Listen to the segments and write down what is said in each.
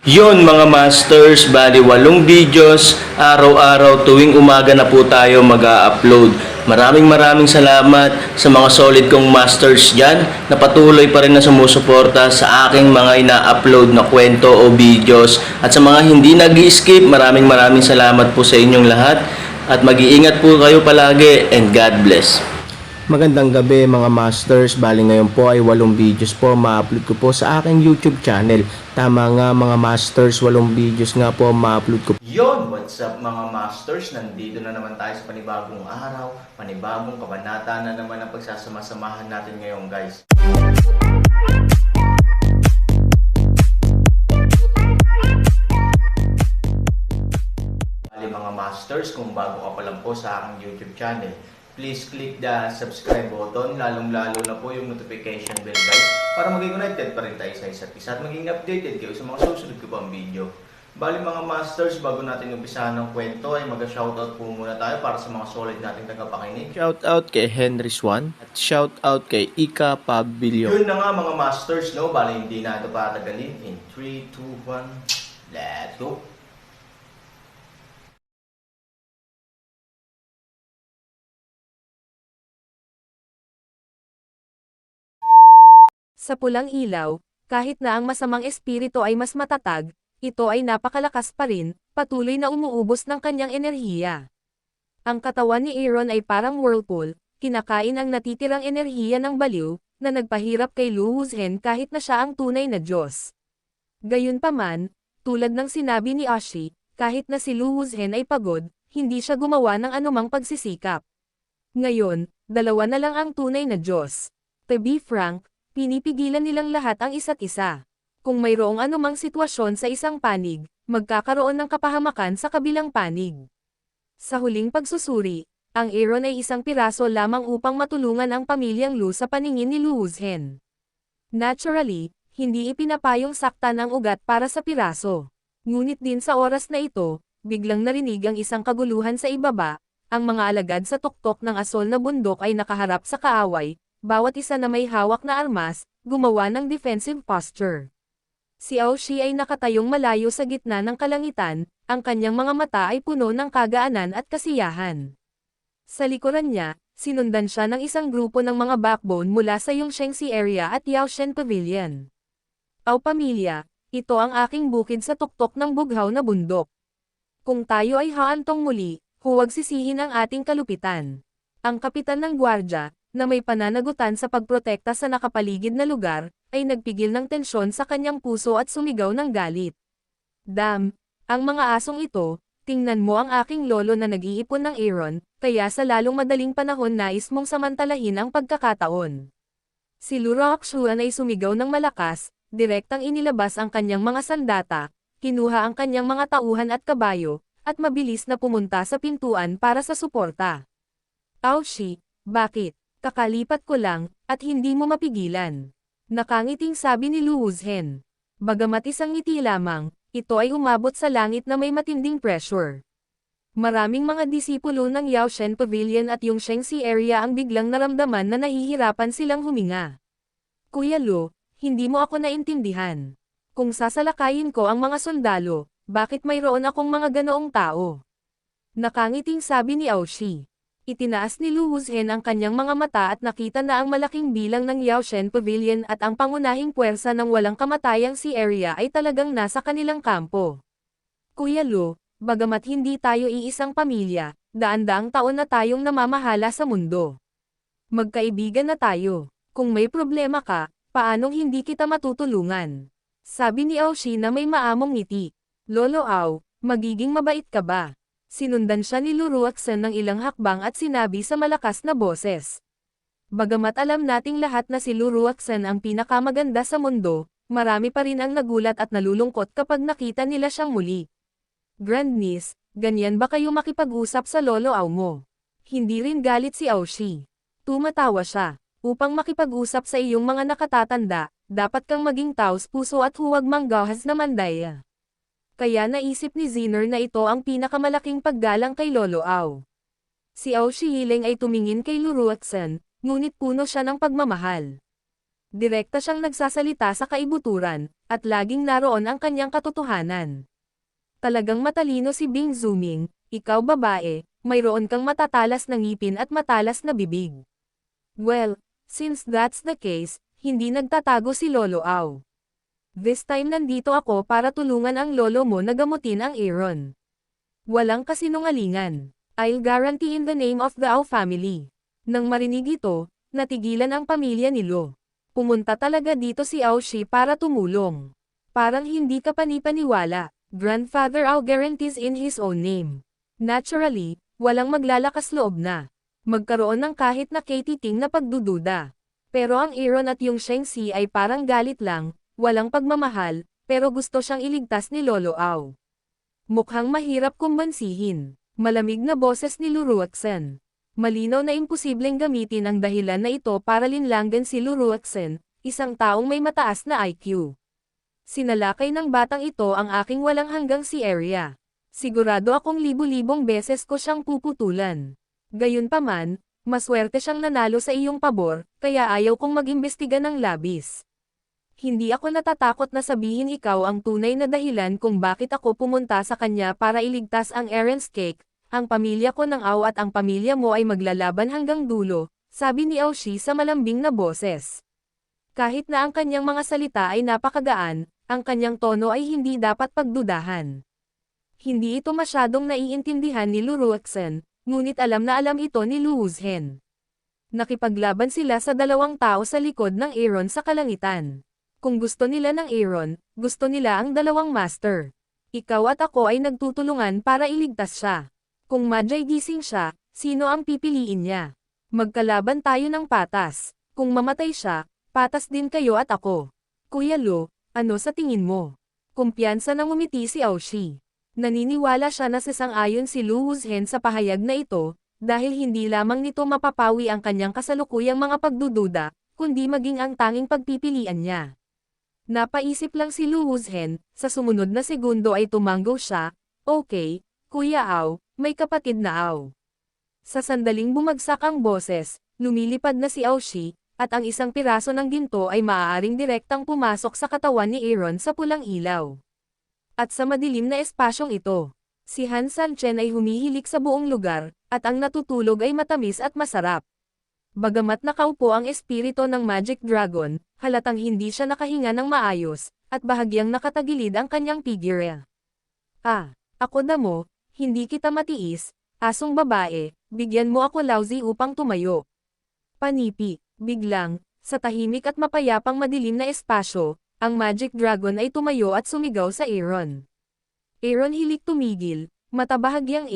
Yon mga masters, bali 8 videos, araw-araw tuwing umaga na po tayo mag-a-upload. Maraming salamat sa mga solid kong masters dyan na patuloy pa rin na sumusuporta sa aking mga ina-upload na kwento o videos. At sa mga hindi nag-skip, maraming salamat po sa inyong lahat. At mag-iingat po kayo palagi and God bless. Magandang gabi mga masters, bali ngayon po ay 8 videos po ma-upload ko po sa aking YouTube channel. Tama nga mga masters, 8 videos nga po ma-upload ko. Yon, what's up mga masters? Nandito na naman tayo sa panibagong araw, panibagong kabanata na naman ang pagsasama-samahan natin ngayon guys. Bali mga masters, kung bago ka pa lang po sa aking YouTube channel, please click the subscribe button, lalong-lalo na po yung notification bell guys, para maging connected pa rin tayo sa isa't isa at maging updated kayo sa mga susunod ko pang video. Bali mga masters, bago natin umpisahan ng kwento ay mag-shoutout po muna tayo para sa mga solid nating tagapakinig. Shoutout kay Henry Swan at shoutout kay Ika Pabilio. Yun na nga mga masters, no? Bali hindi na ito patagalin. In 3, 2, 1, let's go! Sa pulang ilaw, kahit na ang masamang espiritu ay mas matatag, ito ay napakalakas pa rin, patuloy na umuubos ng kanyang enerhiya. Ang katawan ni Aaron ay parang whirlpool, kinakain ang natitirang enerhiya ng baliw, na nagpahirap kay Lu Wuzhen kahit na siya ang tunay na Diyos. Gayunpaman, tulad ng sinabi ni Ashi, kahit na si Lu Wuzhen ay pagod, hindi siya gumawa ng anumang pagsisikap. Ngayon, dalawa na lang ang tunay na Diyos. To be frank, pinipigilan nilang lahat ang isa't isa. Kung mayroong anumang sitwasyon sa isang panig, magkakaroon ng kapahamakan sa kabilang panig. Sa huling pagsusuri, ang Aaron ay isang piraso lamang upang matulungan ang pamilyang Lu sa paningin ni Lu Wuzhen. Naturally, hindi ipinapayong saktan ang ugat para sa piraso. Ngunit din sa oras na ito, biglang narinig ang isang kaguluhan sa ibaba, ang mga alagad sa tuktok ng asol na bundok ay nakaharap sa kaaway, bawat isa na may hawak na armas, gumawa ng defensive posture. Si Aoshi ay nakatayong malayo sa gitna ng kalangitan, ang kanyang mga mata ay puno ng kagaanan at kasiyahan. Sa likuran niya, sinundan siya ng isang grupo ng mga backbone mula sa Yongshengsi area at Yaoshen Pavilion. Aw pamilya, ito ang aking bukid sa tuktok ng bughaw na bundok. Kung tayo ay haantong muli, huwag sisihin ang ating kalupitan. Ang kapitan ng gwardya, na may pananagutan sa pagprotekta sa nakapaligid na lugar, ay nagpigil ng tensyon sa kanyang puso at sumigaw ng galit. Damn, ang mga asong ito, tingnan mo ang aking lolo na nag-iipon ng Aaron, kaya sa lalong madaling panahon nais mong samantalahin ang pagkakataon. Si Lu Roakshuan ay sumigaw ng malakas, direktang inilabas ang kanyang mga sandata, kinuha ang kanyang mga tauhan at kabayo, at mabilis na pumunta sa pintuan para sa suporta. Aoshi, bakit? Kakalipat ko lang, at hindi mo mapigilan. Nakangiting sabi ni Lu Wuzhen. Bagamat isang ngiti lamang, ito ay umabot sa langit na may matinding pressure. Maraming mga disipulo ng Yaoshen Pavilion at Yongshengsi area ang biglang naramdaman na nahihirapan silang huminga. Kuya Lu, hindi mo ako naintindihan. Kung sasalakayin ko ang mga sundalo, bakit mayroon akong mga ganoong tao? Nakangiting sabi ni Aoshi. Itinaas ni Lu Wuzhen ang kanyang mga mata at nakita na ang malaking bilang ng Yaoshen Pavilion at ang pangunahing puwersa ng walang kamatayang si area ay talagang nasa kanilang kampo. Kuya Lu, bagamat hindi tayo iisang pamilya, daan-daang taon na tayong namamahala sa mundo. Magkaibigan na tayo. Kung may problema ka, paanong hindi kita matutulungan? Sabi ni Aoshi na may maamong ngiti. Lolo Ao, magiging mabait ka ba? Sinundan siya ni Lu Roakshan ng ilang hakbang at sinabi sa malakas na boses. Bagamat alam nating lahat na si Lu Roakshan ang pinakamaganda sa mundo, marami pa rin ang nagulat at nalulungkot kapag nakita nila siyang muli. Grandniece, ganyan ba kayo makipag-usap sa lolo Ao mo? Hindi rin galit si Aoshi. Tumatawa siya. Upang makipag-usap sa iyong mga nakatatanda, dapat kang maging taos puso at huwag manggahas na mandaya. Kaya naisip ni Zener na ito ang pinakamalaking paggalang kay Lolo Ao. Si Aoshi Yileng ay tumingin kay Lu Roakshan, ngunit puno siya ng pagmamahal. Direkta siyang nagsasalita sa kaibuturan, at laging naroon ang kanyang katotohanan. Talagang matalino si Bing Zuming, ikaw babae, mayroon kang matatalas na ngipin at matalas na bibig. Well, since that's the case, hindi nagtatago si Lolo Au. This time nandito ako para tulungan ang lolo mo na gamutin ang Aaron. Walang kasinungalingan. I'll guarantee in the name of the Au family. Nang marinig ito, natigilan ang pamilya ni Lo. Pumunta talaga dito si Au Shi para tumulong. Parang hindi ka panipaniwala. Grandfather Au guarantees in his own name. Naturally, walang maglalakas loob na magkaroon ng kahit na katiting na pagdududa. Pero ang Aaron at yung Shengxi ay parang galit lang, walang pagmamahal, pero gusto siyang iligtas ni Lolo Au. Mukhang mahirap kumbansihin. Malamig na boses ni Luruaxen. Malinaw na imposibleng gamitin ang dahilan na ito para linlanggan si Luruaxen, isang taong may mataas na IQ. Sinalakay ng batang ito ang aking walang hanggang si area. Sigurado akong libu-libong beses ko siyang puputulan. Gayunpaman, maswerte siyang nanalo sa iyong pabor, kaya ayaw kong mag-imbestiga ng labis. Hindi ako natatakot na sabihin ikaw ang tunay na dahilan kung bakit ako pumunta sa kanya para iligtas ang Aaron's cake. Ang pamilya ko ng Au at ang pamilya mo ay maglalaban hanggang dulo, sabi ni Au Shi sa malambing na boses. Kahit na ang kanyang mga salita ay napakagaan, ang kanyang tono ay hindi dapat pagdudahan. Hindi ito masyadong naiintindihan ni Luruaxen, ngunit alam na alam ito ni Lu Wuzhen. Nakipaglaban sila sa dalawang tao sa likod ng Aaron sa kalangitan. Kung gusto nila ng Aaron, gusto nila ang dalawang master. Ikaw at ako ay nagtutulungan para iligtas siya. Kung madyay gising siya, sino ang pipiliin niya? Magkalaban tayo ng patas. Kung mamatay siya, patas din kayo at ako. Kuya Lu, ano sa tingin mo? Kumpiyansa nang umiti si Au Shi. Naniniwala siya na sasang-ayon si Lu Wuzhen sa pahayag na ito, dahil hindi lamang nito mapapawi ang kanyang kasalukuyang mga pagdududa, kundi maging ang tanging pagpipilian niya. Napaisip lang si Lu Wuzhen, sa sumunod na segundo ay tumanggo siya, okay, Kuya Au, may kapatid na Au. Sa sandaling bumagsak ang boses, lumilipad na si Au Shi, at ang isang piraso ng ginto ay maaaring direktang pumasok sa katawan ni Aaron sa pulang ilaw. At sa madilim na espasyong ito, si Han Sanchen ay humihilik sa buong lugar, at ang natutulog ay matamis at masarap. Bagamat nakaupo ang espiritu ng Magic Dragon, halatang hindi siya nakahinga ng maayos, at bahagyang nakatagilid ang kanyang figure. Ako damo, hindi kita matiis, asong babae, bigyan mo ako lousy upang tumayo. Panipi, biglang, sa tahimik at mapayapang madilim na espasyo, ang Magic Dragon ay tumayo at sumigaw sa Aaron. Aaron hilik tumigil, mata bahagyang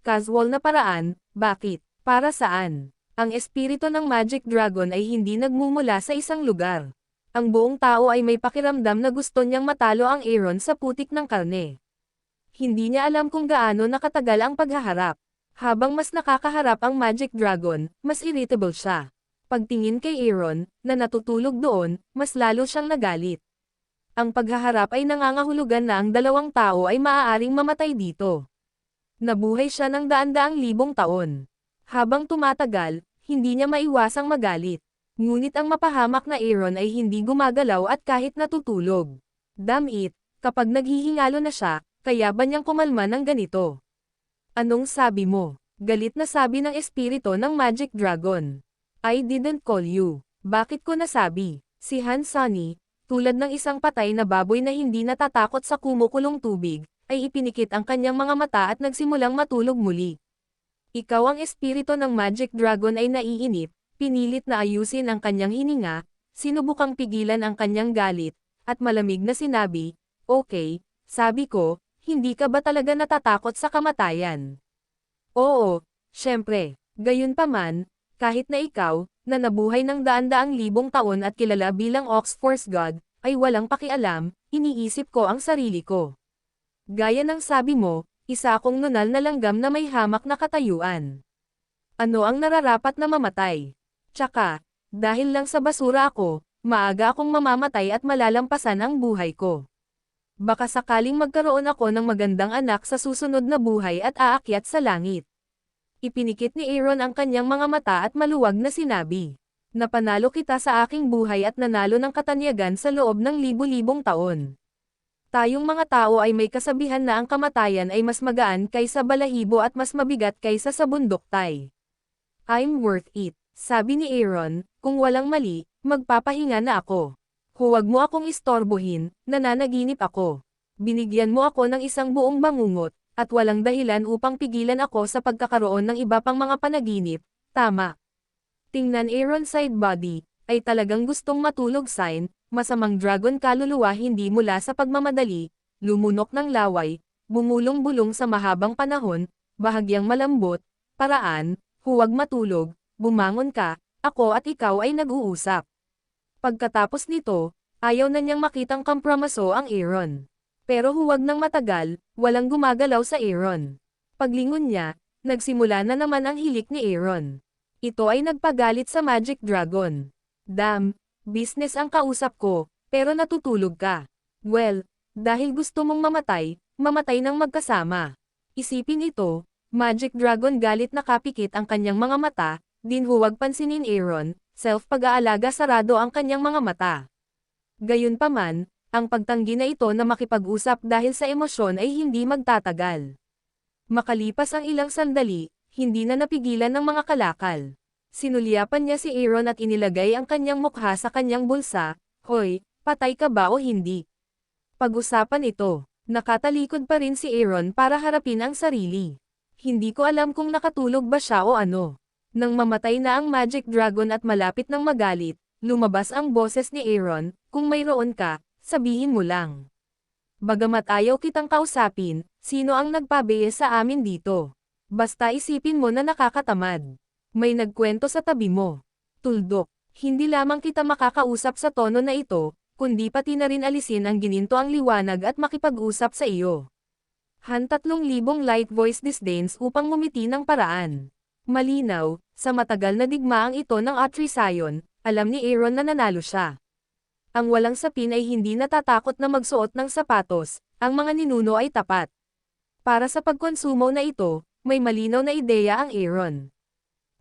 casual na paraan, bakit, para saan? Ang espiritu ng Magic Dragon ay hindi nagmumula sa isang lugar. Ang buong tao ay may pakiramdam na gusto niyang matalo ang Aaron sa putik ng karne. Hindi niya alam kung gaano nakatagal ang paghaharap. Habang mas nakakaharap ang Magic Dragon, mas irritable siya. Pagtingin kay Aaron, na natutulog doon, mas lalo siyang nagalit. Ang paghaharap ay nangangahulugan na ang dalawang tao ay maaaring mamatay dito. Nabuhay siya ng daan-daang libong taon. Habang tumatagal, hindi niya maiwasang magalit. Ngunit ang mapahamak na Aaron ay hindi gumagalaw at kahit natutulog. Damn it, kapag naghihingalo na siya, kaya ba niyang kumalma ng ganito? Anong sabi mo? Galit na sabi ng espiritu ng Magic Dragon. I didn't call you. Bakit ko nasabi? Si Han Sunny, tulad ng isang patay na baboy na hindi natatakot sa kumukulong tubig, ay ipinikit ang kanyang mga mata at nagsimulang matulog muli. Ikaw ang espiritu ng Magic Dragon ay naiinip, pinilit na ayusin ang kanyang hininga, sinubukang pigilan ang kanyang galit, at malamig na sinabi, okay, sabi ko, hindi ka ba talaga natatakot sa kamatayan? Oo, syempre, gayunpaman, kahit na ikaw, na nabuhay ng daan-daang libong taon at kilala bilang Ox-Force God, ay walang pakialam, iniisip ko ang sarili ko. Gaya ng sabi mo, isa akong nunal na langgam na may hamak na katayuan. Ano ang nararapat na mamatay? Tsaka, dahil lang sa basura ako, maaga akong mamamatay at malalampasan ang buhay ko. Baka sakaling magkaroon ako ng magandang anak sa susunod na buhay at aakyat sa langit. Ipinikit ni Aaron ang kanyang mga mata at maluwag na sinabi. Napanalo kita sa aking buhay at nanalo ng katanyagan sa loob ng libu-libong taon. Tayong mga tao ay may kasabihan na ang kamatayan ay mas magaan kaysa balahibo at mas mabigat kaysa sa bunduktay. I'm worth it, sabi ni Aaron, kung walang mali, magpapahinga na ako. Huwag mo akong istorbohin, nananaginip ako. Binigyan mo ako ng isang buong bangungot, at walang dahilan upang pigilan ako sa pagkakaroon ng iba pang mga panaginip, tama. Tingnan Aaron side body, ay talagang gustong matulog sign, masamang dragon kaluluwa hindi mula sa pagmamadali, lumunok ng laway, bumulong-bulong sa mahabang panahon, bahagyang malambot, paraan, huwag matulog, bumangon ka, ako at ikaw ay nag-uusap. Pagkatapos nito, ayaw na niyang makitang kompromiso ang Aaron. Pero huwag nang matagal, walang gumagalaw sa Aaron. Paglingon niya, nagsimula na naman ang hilik ni Aaron. Ito ay nagpagalit sa Magic Dragon. Damn, business ang kausap ko, pero natutulog ka. Well, dahil gusto mong mamatay, mamatay ng magkasama. Isipin ito, Magic Dragon galit na kapikit ang kanyang mga mata, din huwag pansinin Aaron, self-pag-aalaga sarado ang kanyang mga mata. Gayunpaman, ang pagtanggi na ito na makipag-usap dahil sa emosyon ay hindi magtatagal. Makalipas ang ilang sandali, hindi na napigilan ng mga kalakal. Sinulyapan niya si Aaron at inilagay ang kanyang mukha sa kanyang bulsa, "Hoy, patay ka ba o hindi?" Pag-usapan ito, nakatalikod pa rin si Aaron para harapin ang sarili. Hindi ko alam kung nakatulog ba siya o ano. Nang mamatay na ang Magic Dragon at malapit ng magalit, lumabas ang boses ni Aaron, "Kung mayroon ka, sabihin mo lang. Bagamat ayaw kitang kausapin, sino ang nagpabiye sa amin dito? Basta isipin mo na nakakatamad. May nagkwento sa tabi mo." Tuldok, hindi lamang kita makakausap sa tono na ito, kundi pati na rin alisin ang gininto ang liwanag at makipag-usap sa iyo. 3,000 light voice disdains upang ngumiti ng paraan. Malinaw, sa matagal na digmaang ito ng Atrisayon, alam ni Aaron na nanalo siya. Ang walang sapin ay hindi natatakot na magsuot ng sapatos, ang mga ninuno ay tapat. Para sa pagkonsumo na ito, may malinaw na ideya ang Aaron.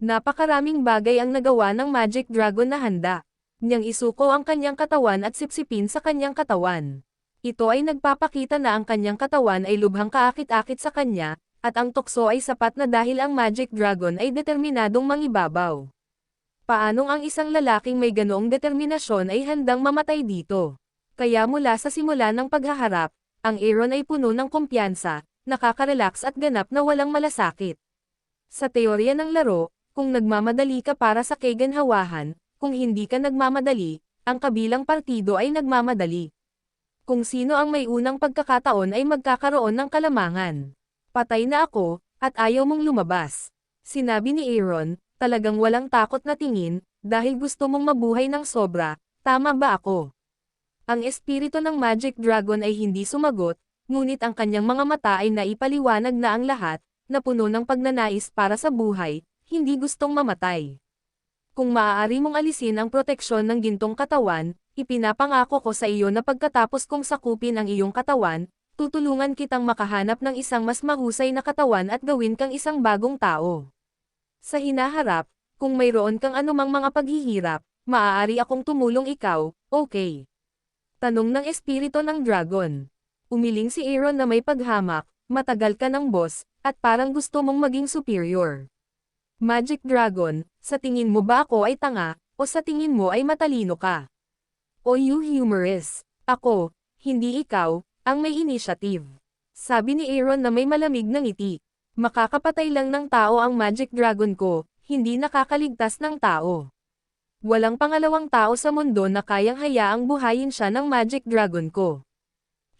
Napakaraming bagay ang nagawa ng Magic Dragon na handa niyang isuko ang kanyang katawan at sipsipin sa kanyang katawan. Ito ay nagpapakita na ang kanyang katawan ay lubhang kaakit-akit sa kanya, at ang tukso ay sapat na dahil ang Magic Dragon ay determinadong mangibabaw. Paanong ang isang lalaking may ganoong determinasyon ay handang mamatay dito? Kaya mula sa simula ng paghaharap, ang Aaron ay puno ng kumpiyansa, nakaka-relax at ganap na walang malasakit. Sa teorya ng laro, kung nagmamadali ka para sa kaganhawahan, kung hindi ka nagmamadali, ang kabilang partido ay nagmamadali. Kung sino ang may unang pagkakataon ay magkakaroon ng kalamangan. Patay na ako, at ayaw mong lumabas. Sinabi ni Aaron, talagang walang takot na tingin, dahil gusto mong mabuhay ng sobra, tama ba ako? Ang espiritu ng Magic Dragon ay hindi sumagot, ngunit ang kanyang mga mata ay naipaliwanag na ang lahat, na puno ng pagnanais para sa buhay, hindi gustong mamatay. Kung maaari mong alisin ang proteksyon ng gintong katawan, ipinapangako ko sa iyo na pagkatapos kong sakupin ang iyong katawan, tutulungan kitang makahanap ng isang mas mahusay na katawan at gawin kang isang bagong tao. Sa hinaharap, kung mayroon kang anumang mga paghihirap, maaari akong tumulong ikaw, okay? Tanong ng espiritu ng dragon. Umiling si Aaron na may paghamak, matagal ka ng boss, at parang gusto mong maging superior. Magic Dragon, sa tingin mo ba ako ay tanga, o sa tingin mo ay matalino ka? O you humorous? Ako, hindi ikaw, ang may initiative. Sabi ni Aaron na may malamig na ngiti. Makakapatay lang ng tao ang Magic Dragon ko, hindi nakakaligtas ng tao. Walang pangalawang tao sa mundo na kayang hayaang buhayin siya ng Magic Dragon ko.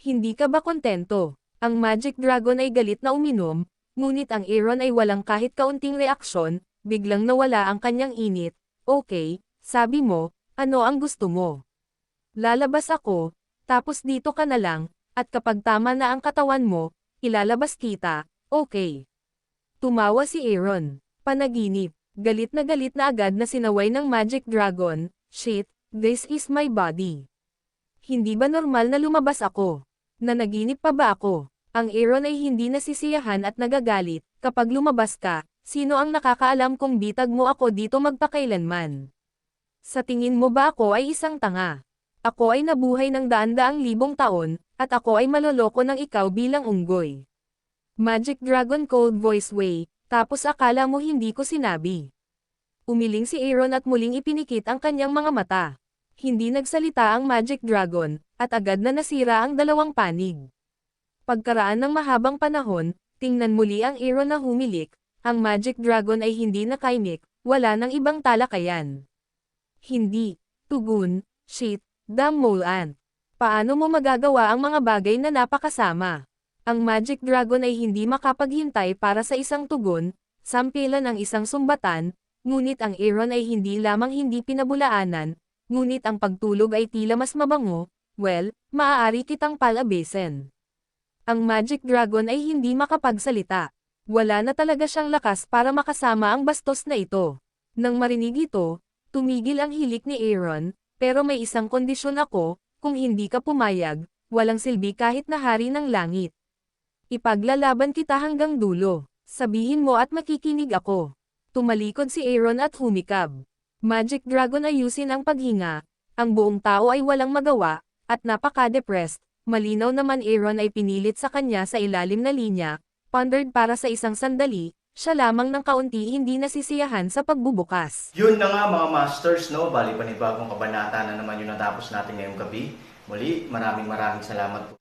Hindi ka ba kontento? Ang Magic Dragon ay galit na uminom, ngunit ang Aaron ay walang kahit kaunting reaksyon, biglang nawala ang kanyang init. Okay, sabi mo, ano ang gusto mo? Lalabas ako, tapos dito ka na lang, at kapag tama na ang katawan mo, ilalabas kita, okay. Tumawa si Aaron. Panaginip. Galit na agad na sinaway ng Magic Dragon, shit, this is my body. Hindi ba normal na lumabas ako? Nanaginip pa ba ako? Ang Aaron ay hindi nasisiyahan at nagagalit, kapag lumabas ka, sino ang nakakaalam kung bitag mo ako dito magpakailanman? Sa tingin mo ba ako ay isang tanga? Ako ay nabuhay ng daan-daang libong taon, at ako ay maloloko ng ikaw bilang unggoy. Magic Dragon Cold Voice Way, tapos akala mo hindi ko sinabi. Umiling si Aaron at muling ipinikit ang kanyang mga mata. Hindi nagsalita ang Magic Dragon, at agad na nasira ang dalawang panig. Pagkaraan ng mahabang panahon, tingnan muli ang Aaron na humilik, ang Magic Dragon ay hindi nakaimik, wala nang ibang talakayan. Hindi. Tugon, shit, damn mole ant. Paano mo magagawa ang mga bagay na napakasama? Ang Magic Dragon ay hindi makapaghintay para sa isang tugon, sampilan ang isang sumbatan, ngunit ang Aaron ay hindi lamang hindi pinabulaanan, ngunit ang pagtulog ay tila mas mabango, well, maaari kitang palabesin. Ang Magic Dragon ay hindi makapagsalita. Wala na talaga siyang lakas para makasama ang bastos na ito. Nang marinig ito, tumigil ang hilik ni Aaron, pero may isang kondisyon ako, kung hindi ka pumayag, walang silbi kahit na hari ng langit. Ipaglalaban kita hanggang dulo. Sabihin mo at makikinig ako. Tumalikod si Aaron at humikab. Magic Dragon ayusin ang paghinga. Ang buong tao ay walang magawa, at napaka-depressed. Malinaw naman Aaron ay pinilit sa kanya sa ilalim na linya, pondered para sa isang sandali, siya lamang ng kaunti hindi nasisiyahan sa pagbubukas. Yun na nga mga masters, no? Bali panibagong kabanata na naman yung natapos natin ngayong gabi. Muli, maraming salamat po.